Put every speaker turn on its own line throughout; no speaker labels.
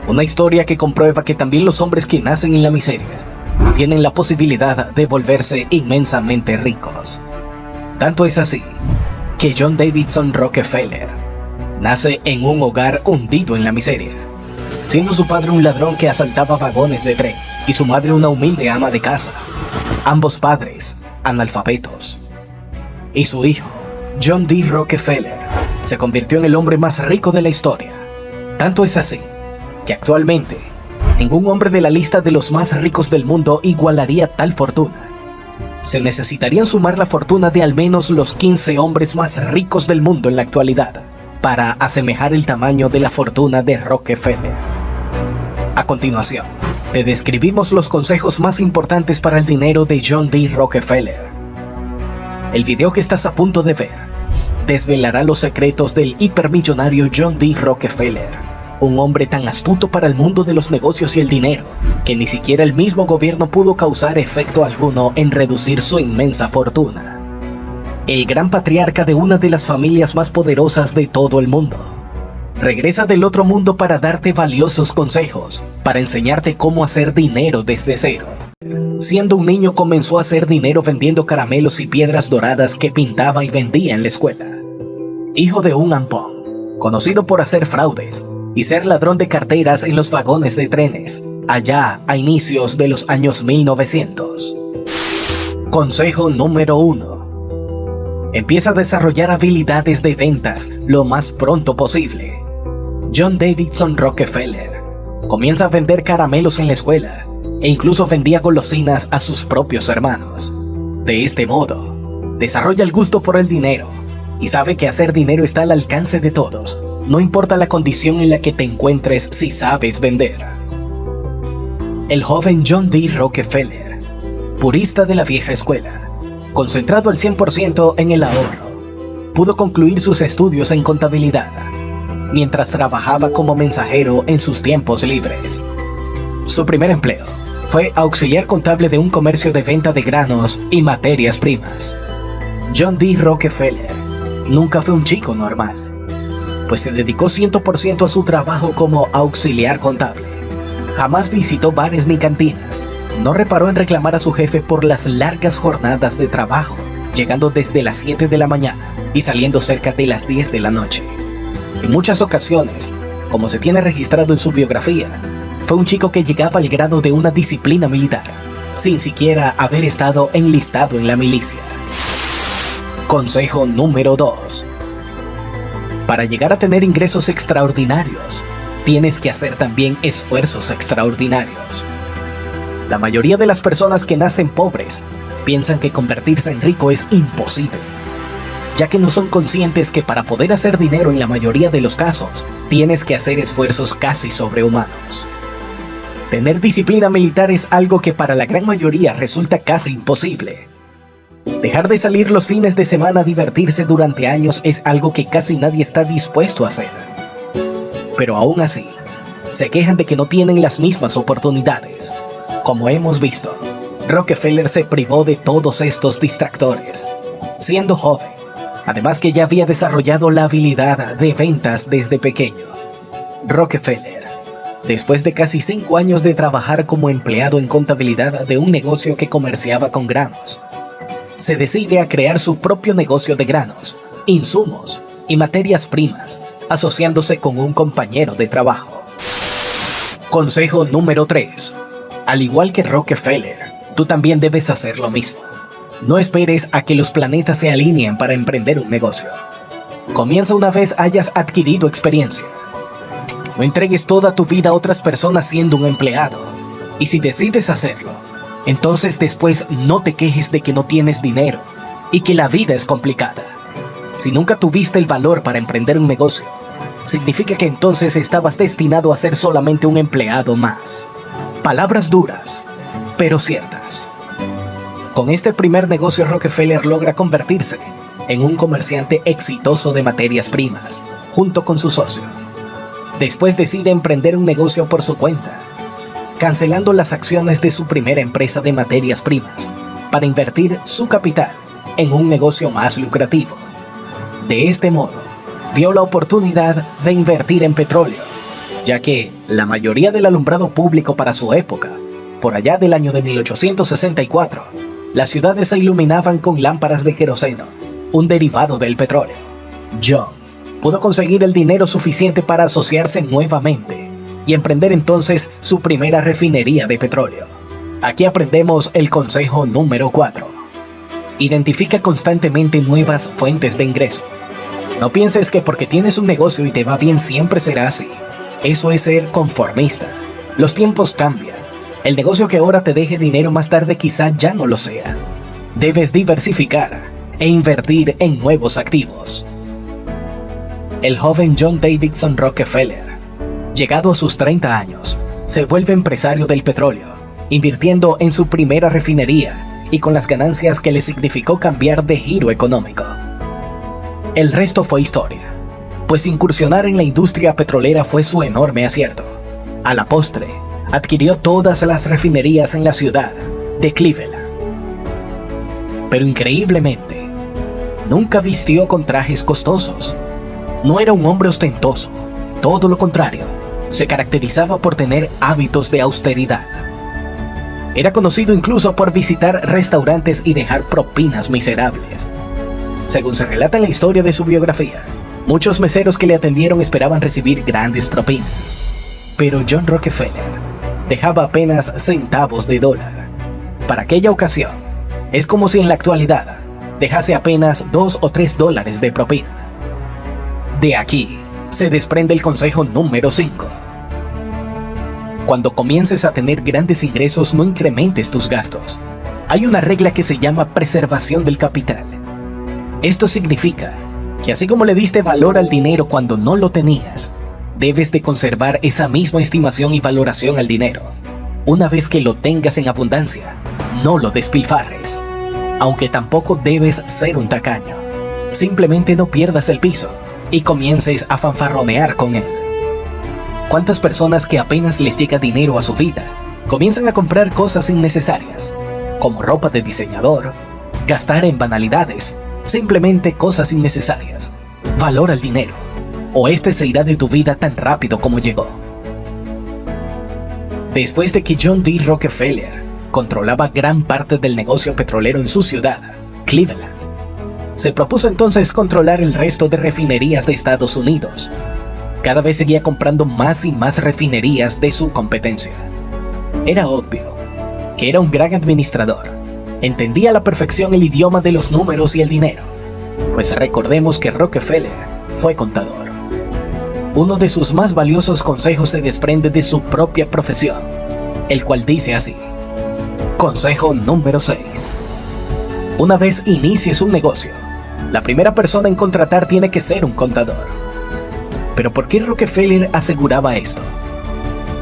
Una historia que comprueba que también los hombres que nacen en la miseria tienen la posibilidad de volverse inmensamente ricos. Tanto es así que John Davidson Rockefeller nace en un hogar hundido en la miseria, siendo su padre un ladrón que asaltaba vagones de tren y su madre una humilde ama de casa, ambos padres analfabetos. Y su hijo, John D. Rockefeller, se convirtió en el hombre más rico de la historia. Tanto es así que actualmente ningún hombre de la lista de los más ricos del mundo igualaría tal fortuna. Se necesitarían sumar la fortuna de al menos los 15 hombres más ricos del mundo en la actualidad para asemejar el tamaño de la fortuna de Rockefeller. A continuación, te describimos los consejos más importantes para el dinero de John D. Rockefeller. El video que estás a punto de ver desvelará los secretos del hipermillonario John D. Rockefeller, un hombre tan astuto para el mundo de los negocios y el dinero, que ni siquiera el mismo gobierno pudo causar efecto alguno en reducir su inmensa fortuna. El gran patriarca de una de las familias más poderosas de todo el mundo regresa del otro mundo para darte valiosos consejos, para enseñarte cómo hacer dinero desde cero. Siendo un niño comenzó a hacer dinero vendiendo caramelos y piedras doradas que pintaba y vendía en la escuela. Hijo de un ampón, conocido por hacer fraudes y ser ladrón de carteras en los vagones de trenes, allá a inicios de los años 1900. Consejo número 1. Empieza a desarrollar habilidades de ventas lo más pronto posible. John Davidson Rockefeller comienza a vender caramelos en la escuela e incluso vendía golosinas a sus propios hermanos. De este modo, desarrolla el gusto por el dinero y sabe que hacer dinero está al alcance de todos, no importa la condición en la que te encuentres si sabes vender. El joven John D. Rockefeller, purista de la vieja escuela, concentrado al 100% en el ahorro, pudo concluir sus estudios en contabilidad, mientras trabajaba como mensajero en sus tiempos libres. Su primer empleo fue auxiliar contable de un comercio de venta de granos y materias primas. John D. Rockefeller nunca fue un chico normal, pues se dedicó 100% a su trabajo como auxiliar contable. Jamás visitó bares ni cantinas, no reparó en reclamar a su jefe por las largas jornadas de trabajo, llegando desde las 7 de la mañana y saliendo cerca de las 10 de la noche. En muchas ocasiones, como se tiene registrado en su biografía, fue un chico que llegaba al grado de una disciplina militar, sin siquiera haber estado enlistado en la milicia. Consejo número 2. Para llegar a tener ingresos extraordinarios, tienes que hacer también esfuerzos extraordinarios. La mayoría de las personas que nacen pobres piensan que convertirse en rico es imposible, ya que no son conscientes que para poder hacer dinero en la mayoría de los casos, tienes que hacer esfuerzos casi sobrehumanos. Tener disciplina militar es algo que para la gran mayoría resulta casi imposible. Dejar de salir los fines de semana a divertirse durante años es algo que casi nadie está dispuesto a hacer. Pero aún así, se quejan de que no tienen las mismas oportunidades. Como hemos visto, Rockefeller se privó de todos estos distractores, siendo joven, además que ya había desarrollado la habilidad de ventas desde pequeño. Rockefeller, después de casi 5 años de trabajar como empleado en contabilidad de un negocio que comerciaba con granos, se decide a crear su propio negocio de granos, insumos y materias primas, asociándose con un compañero de trabajo. Consejo número 3. Al igual que Rockefeller, tú también debes hacer lo mismo. No esperes a que los planetas se alineen para emprender un negocio. Comienza una vez hayas adquirido experiencia. No entregues toda tu vida a otras personas siendo un empleado. Y si decides hacerlo, entonces después no te quejes de que no tienes dinero y que la vida es complicada. Si nunca tuviste el valor para emprender un negocio, significa que entonces estabas destinado a ser solamente un empleado más. Palabras duras, pero ciertas. Con este primer negocio, Rockefeller logra convertirse en un comerciante exitoso de materias primas, junto con su socio. Después decide emprender un negocio por su cuenta, cancelando las acciones de su primera empresa de materias primas para invertir su capital en un negocio más lucrativo. De este modo, vio la oportunidad de invertir en petróleo, ya que la mayoría del alumbrado público para su época, por allá del año de 1864, las ciudades se iluminaban con lámparas de queroseno, un derivado del petróleo. John pudo conseguir el dinero suficiente para asociarse nuevamente y emprender entonces su primera refinería de petróleo. Aquí aprendemos el consejo número 4. Identifica constantemente nuevas fuentes de ingreso. No pienses que porque tienes un negocio y te va bien siempre será así. Eso es ser conformista. Los tiempos cambian. El negocio que ahora te deje dinero más tarde quizá ya no lo sea. Debes diversificar e invertir en nuevos activos. El joven John Davidson Rockefeller, llegado a sus 30 años, se vuelve empresario del petróleo, invirtiendo en su primera refinería y con las ganancias que le significó cambiar de giro económico. El resto fue historia, pues incursionar en la industria petrolera fue su enorme acierto. A la postre, adquirió todas las refinerías en la ciudad de Cleveland. Pero increíblemente, nunca vistió con trajes costosos. No era un hombre ostentoso, todo lo contrario, se caracterizaba por tener hábitos de austeridad. Era conocido incluso por visitar restaurantes y dejar propinas miserables. Según se relata en la historia de su biografía, muchos meseros que le atendieron esperaban recibir grandes propinas. Pero John Rockefeller dejaba apenas centavos de dólar. Para aquella ocasión, es como si en la actualidad dejase apenas $2 o $3 de propina. De aquí se desprende el consejo número 5. Cuando comiences a tener grandes ingresos, no incrementes tus gastos. Hay una regla que se llama preservación del capital. Esto significa que así como le diste valor al dinero cuando no lo tenías, debes de conservar esa misma estimación y valoración al dinero. Una vez que lo tengas en abundancia, no lo despilfarres. Aunque tampoco debes ser un tacaño. Simplemente no pierdas el piso y comiences a fanfarronear con él. ¿Cuántas personas que apenas les llega dinero a su vida comienzan a comprar cosas innecesarias, como ropa de diseñador, gastar en banalidades, simplemente cosas innecesarias? Valora el dinero, o este se irá de tu vida tan rápido como llegó. Después de que John D. Rockefeller controlaba gran parte del negocio petrolero en su ciudad, Cleveland, se propuso entonces controlar el resto de refinerías de Estados Unidos. Cada vez seguía comprando más y más refinerías de su competencia. Era obvio que era un gran administrador. Entendía a la perfección el idioma de los números y el dinero, pues recordemos que Rockefeller fue contador. Uno de sus más valiosos consejos se desprende de su propia profesión, el cual dice así. Consejo número 6. Una vez inicies un negocio, la primera persona en contratar tiene que ser un contador. ¿Pero por qué Rockefeller aseguraba esto?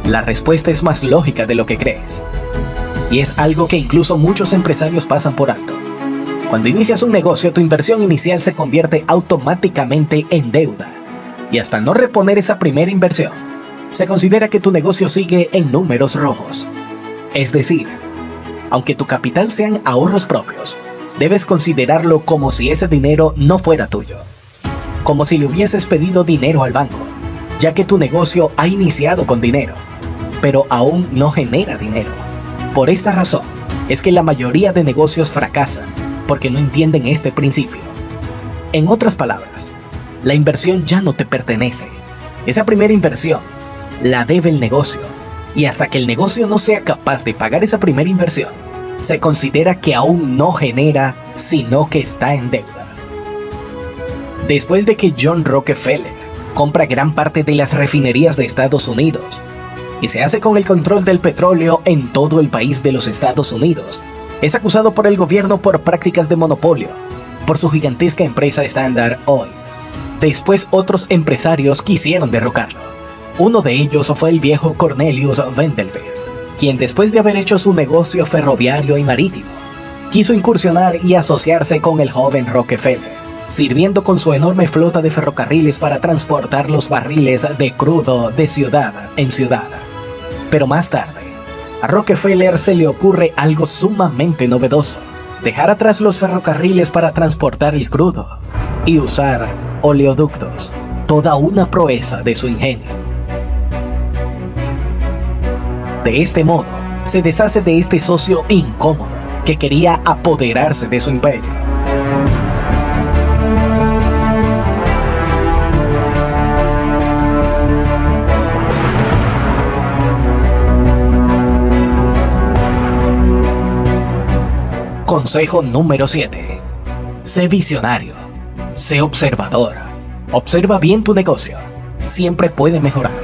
La respuesta es más lógica de lo que crees. Y es algo que incluso muchos empresarios pasan por alto. Cuando inicias un negocio, tu inversión inicial se convierte automáticamente en deuda. Y hasta no reponer esa primera inversión, se considera que tu negocio sigue en números rojos. Es decir, aunque tu capital sean ahorros propios, debes considerarlo como si ese dinero no fuera tuyo. Como si le hubieses pedido dinero al banco, ya que tu negocio ha iniciado con dinero, pero aún no genera dinero. Por esta razón, es que la mayoría de negocios fracasan, porque no entienden este principio. En otras palabras, la inversión ya no te pertenece. Esa primera inversión la debe el negocio, y hasta que el negocio no sea capaz de pagar esa primera inversión, se considera que aún no genera, sino que está en deuda. Después de que John Rockefeller compra gran parte de las refinerías de Estados Unidos y se hace con el control del petróleo en todo el país de los Estados Unidos, es acusado por el gobierno por prácticas de monopolio, por su gigantesca empresa Standard Oil. Después otros empresarios quisieron derrocarlo. Uno de ellos fue el viejo Cornelius Vanderbilt, quien después de haber hecho su negocio ferroviario y marítimo, quiso incursionar y asociarse con el joven Rockefeller, sirviendo con su enorme flota de ferrocarriles para transportar los barriles de crudo de ciudad en ciudad. Pero más tarde, a Rockefeller se le ocurre algo sumamente novedoso: dejar atrás los ferrocarriles para transportar el crudo y usar oleoductos, toda una proeza de su ingenio. De este modo, se deshace de este socio incómodo que quería apoderarse de su imperio. Consejo número 7. Sé visionario. Sé observador. Observa bien tu negocio. Siempre puede mejorar.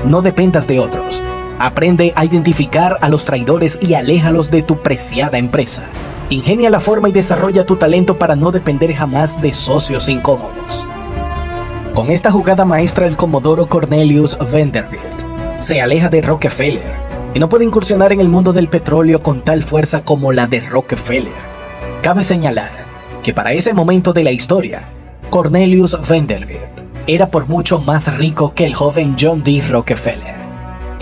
No dependas de otros. Aprende a identificar a los traidores y aléjalos de tu preciada empresa. Ingenia la forma y desarrolla tu talento para no depender jamás de socios incómodos. Con esta jugada maestra, el comodoro Cornelius Vanderbilt se aleja de Rockefeller y no puede incursionar en el mundo del petróleo con tal fuerza como la de Rockefeller. Cabe señalar que para ese momento de la historia, Cornelius Vanderbilt era por mucho más rico que el joven John D. Rockefeller.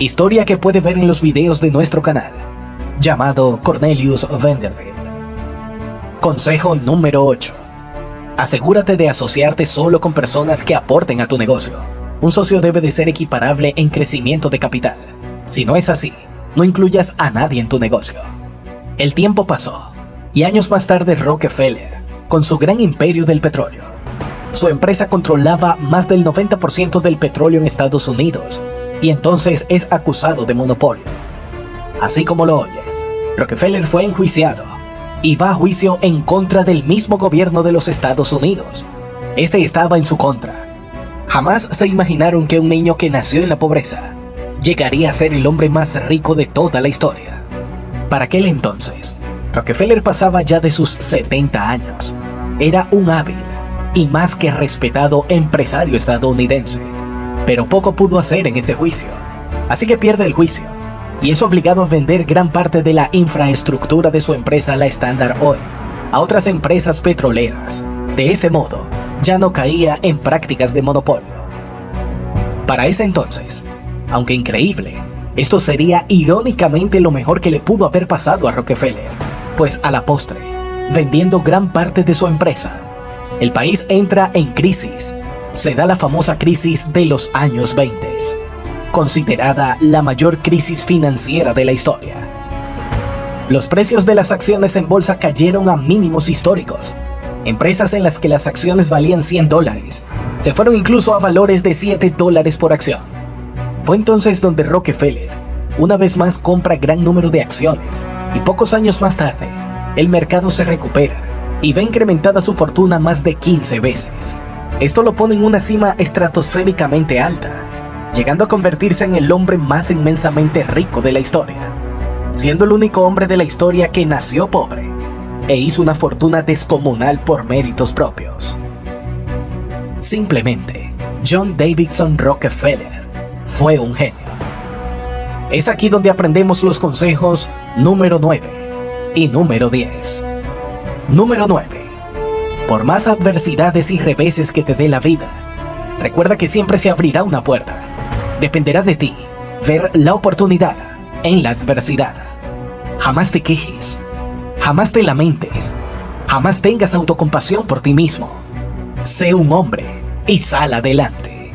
Historia que puede ver en los videos de nuestro canal, llamado Cornelius Vanderbilt. Consejo número 8. Asegúrate de asociarte solo con personas que aporten a tu negocio. Un socio debe de ser equiparable en crecimiento de capital. Si no es así, no incluyas a nadie en tu negocio. El tiempo pasó, y años más tarde Rockefeller, con su gran imperio del petróleo, su empresa controlaba más del 90% del petróleo en Estados Unidos, y entonces es acusado de monopolio. Así como lo oyes, Rockefeller fue enjuiciado, y va a juicio en contra del mismo gobierno de los Estados Unidos. Este estaba en su contra. Jamás se imaginaron que un niño que nació en la pobreza llegaría a ser el hombre más rico de toda la historia. Para aquel entonces, Rockefeller pasaba ya de sus 70 años. Era un hábil y más que respetado empresario estadounidense, pero poco pudo hacer en ese juicio. Así que pierde el juicio y es obligado a vender gran parte de la infraestructura de su empresa, la Standard Oil, a otras empresas petroleras. De ese modo, ya no caía en prácticas de monopolio. Para ese entonces, aunque increíble, esto sería irónicamente lo mejor que le pudo haber pasado a Rockefeller, pues a la postre, vendiendo gran parte de su empresa, el país entra en crisis. Se da la famosa crisis de los años 20, considerada la mayor crisis financiera de la historia. Los precios de las acciones en bolsa cayeron a mínimos históricos. Empresas en las que las acciones valían $100 se fueron incluso a valores de $7 por acción. Fue entonces donde Rockefeller, una vez más, compra gran número de acciones y pocos años más tarde, el mercado se recupera y ve incrementada su fortuna más de 15 veces. Esto lo pone en una cima estratosféricamente alta, llegando a convertirse en el hombre más inmensamente rico de la historia, siendo el único hombre de la historia que nació pobre e hizo una fortuna descomunal por méritos propios. Simplemente, John Davidson Rockefeller fue un genio. Es aquí donde aprendemos los consejos número 9 y número 10. Número 9. Por más adversidades y reveses que te dé la vida, recuerda que siempre se abrirá una puerta. Dependerá de ti ver la oportunidad en la adversidad. Jamás te quejes, jamás te lamentes, jamás tengas autocompasión por ti mismo. Sé un hombre y sal adelante.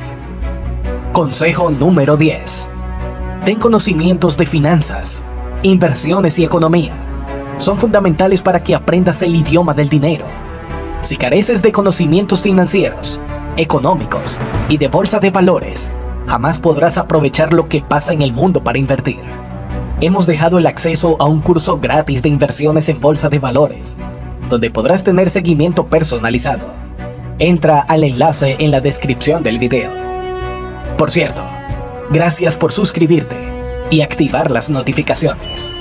Consejo número 10. Ten conocimientos de finanzas, inversiones y economía. Son fundamentales para que aprendas el idioma del dinero. Si careces de conocimientos financieros, económicos y de bolsa de valores, jamás podrás aprovechar lo que pasa en el mundo para invertir. Hemos dejado el acceso a un curso gratis de inversiones en bolsa de valores, donde podrás tener seguimiento personalizado. Entra al enlace en la descripción del video. Por cierto, gracias por suscribirte y activar las notificaciones.